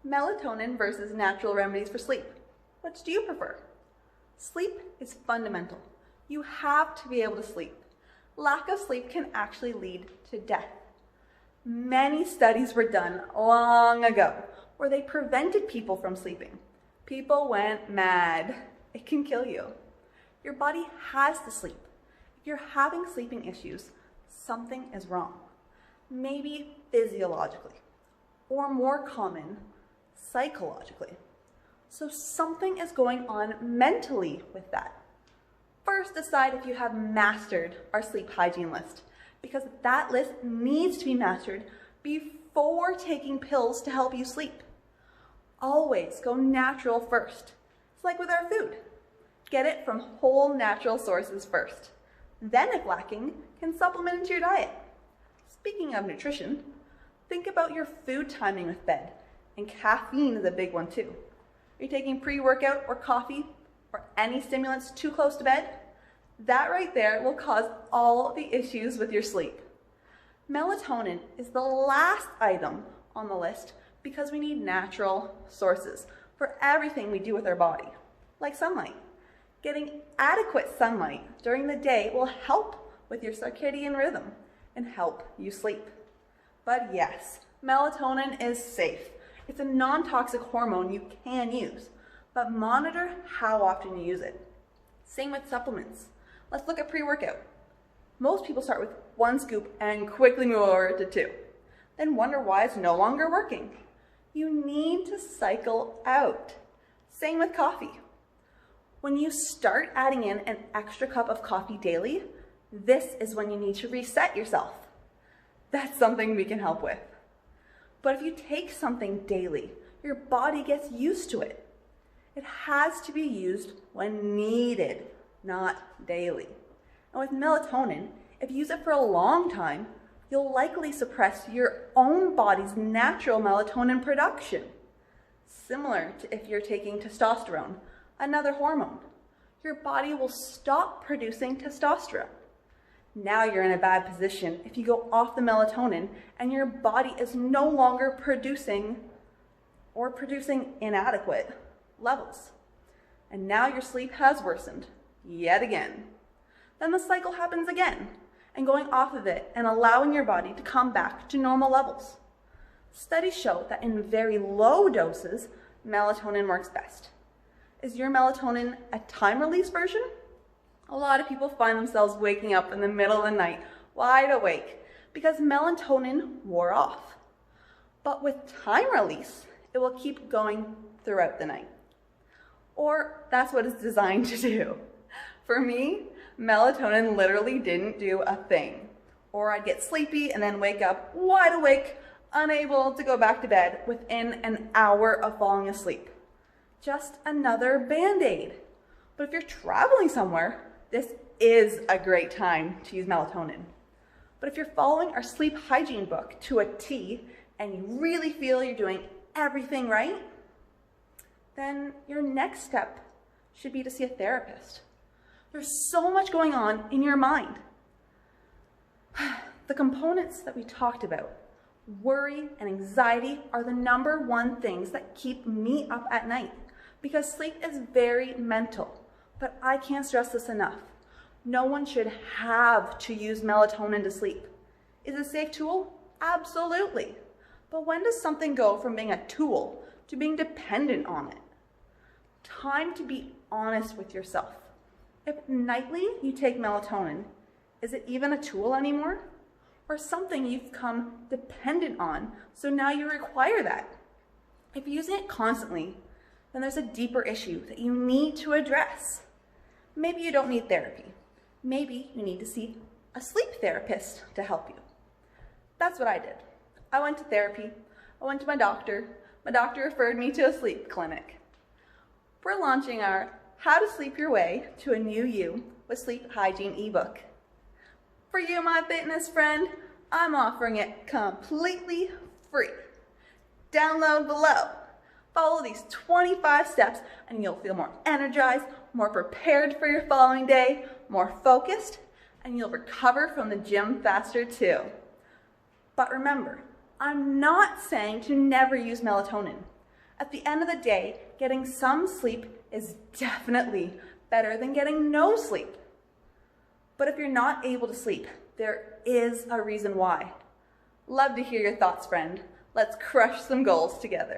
Melatonin versus natural remedies for sleep. Which do you prefer? Sleep is fundamental. You have to be able to sleep. Lack of sleep can actually lead to death. Many studies were done long ago where they prevented people from sleeping. People went mad. It can kill you. Your body has to sleep. If you're having sleeping issues, something is wrong. Maybe physiologically, or more common, psychologically. So something is going on mentally with that. First, decide if you have mastered our sleep hygiene list, because that list needs to be mastered before taking pills to help you sleep. Always go natural first. It's like with our food. Get it from whole natural sources first. Then, if lacking, can supplement into your diet. Speaking of nutrition, think about your food timing with bed, and caffeine is a big one too. Are you taking pre-workout or coffee or any stimulants too close to bed? That right there will cause all the issues with your sleep. Melatonin is the last item on the list because we need natural sources for everything we do with our body, like sunlight. Getting adequate sunlight during the day will help with your circadian rhythm and help you sleep. But yes, melatonin is safe. It's a non-toxic hormone you can use, but monitor how often you use it. Same with supplements. Let's look at pre-workout. Most people start with 1 scoop and quickly move over to 2, then wonder why it's no longer working. You need to cycle out. Same with coffee. When you start adding in an extra cup of coffee daily, this is when you need to reset yourself. That's something we can help with. But if you take something daily, your body gets used to it. It has to be used when needed, not daily. And with melatonin, if you use it for a long time, you'll likely suppress your own body's natural melatonin production. Similar to if you're taking testosterone, another hormone. Your body will stop producing testosterone. Now you're in a bad position if you go off the melatonin and your body is no longer producing or producing inadequate levels. And now your sleep has worsened yet again. Then the cycle happens again, and going off of it and allowing your body to come back to normal levels. Studies show that in very low doses, melatonin works best. Is your melatonin a time-release version? A lot of people find themselves waking up in the middle of the night, wide awake, because melatonin wore off. But with time release, it will keep going throughout the night. Or that's what it's designed to do. For me, melatonin literally didn't do a thing. Or I'd get sleepy and then wake up wide awake, unable to go back to bed within an hour of falling asleep. Just another Band-Aid. But if you're traveling somewhere, this is a great time to use melatonin. But if you're following our sleep hygiene book to a T and you really feel you're doing everything right, then your next step should be to see a therapist. There's so much going on in your mind. The components that we talked about, worry and anxiety, are the #1 things that keep me up at night because sleep is very mental. But I can't stress this enough. No one should have to use melatonin to sleep. Is it a safe tool? Absolutely. But when does something go from being a tool to being dependent on it? Time to be honest with yourself. If nightly you take melatonin, is it even a tool anymore? Or something you've become dependent on, so now you require that? If you're using it constantly, then there's a deeper issue that you need to address. Maybe you don't need therapy. Maybe you need to see a sleep therapist to help you. That's what I did. I went to therapy. I went to my doctor. My doctor referred me to a sleep clinic. We're launching our How to Sleep Your Way to a New You with Sleep Hygiene ebook. For you, my fitness friend, I'm offering it completely free. Download below. Follow these 25 steps and you'll feel more energized, more prepared for your following day, more focused, and you'll recover from the gym faster too. But remember, I'm not saying to never use melatonin. At the end of the day, getting some sleep is definitely better than getting no sleep. But if you're not able to sleep, there is a reason why. Love to hear your thoughts, friend. Let's crush some goals together.